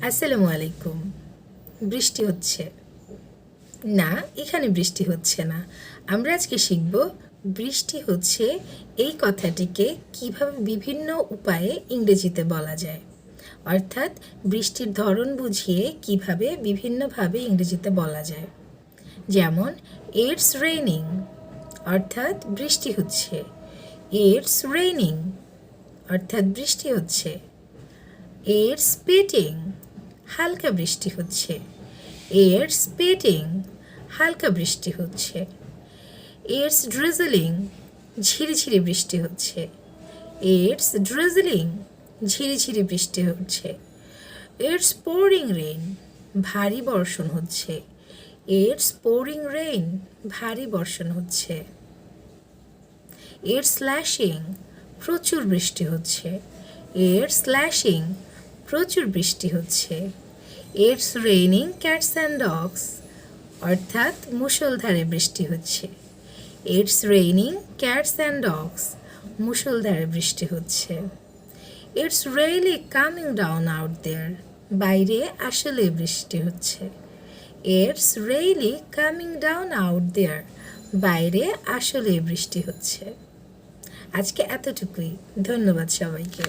আসসালামুয়ালাইকুম। বৃষ্টি হচ্ছে না, এখানে বৃষ্টি হচ্ছে না। আমরা আজকে শিখব বৃষ্টি হচ্ছে এই কথাটিকে কিভাবে বিভিন্ন উপায়ে ইংরেজিতে বলা যায়, অর্থাৎ বৃষ্টির ধরন বুঝিয়ে কিভাবে বিভিন্নভাবে ইংরেজিতে বলা যায়। যেমন ইটস রেইনিং, অর্থাৎ বৃষ্টি হচ্ছে। ইটস রেইনিং অর্থাৎ বৃষ্টি হচ্ছে। ইটস স্পিটিং, হালকা বৃষ্টি হচ্ছে। ইটস স্পিটিং, হালকা বৃষ্টি হচ্ছে। ইটস ড্রিজলিং, ঝিরিঝিরি বৃষ্টি হচ্ছে। ইটস ড্রিজলিং, ঝিরিঝিরি বৃষ্টি হচ্ছে। ইটস পোরিং রেইন, ভারী বর্ষণ হচ্ছে। ইটস পোরিং রেইন, ভারী বর্ষণ হচ্ছে। ইটস স্ল্যাশিং, প্রচুর বৃষ্টি হচ্ছে। ইটস স্ল্যাশিং, প্রচুর বৃষ্টি হচ্ছে। It's raining cats and dogs, অর্থাৎ মুষলধারে বৃষ্টি হচ্ছে। It's raining cats and dogs, মুষলধারে বৃষ্টি হচ্ছে। It's really coming down out there, বাইরে আসলে বৃষ্টি হচ্ছে। It's really coming down out there, বাইরে আসলে বৃষ্টি হচ্ছে। আজকে এতটুকুই। ধন্যবাদ সবাইকে।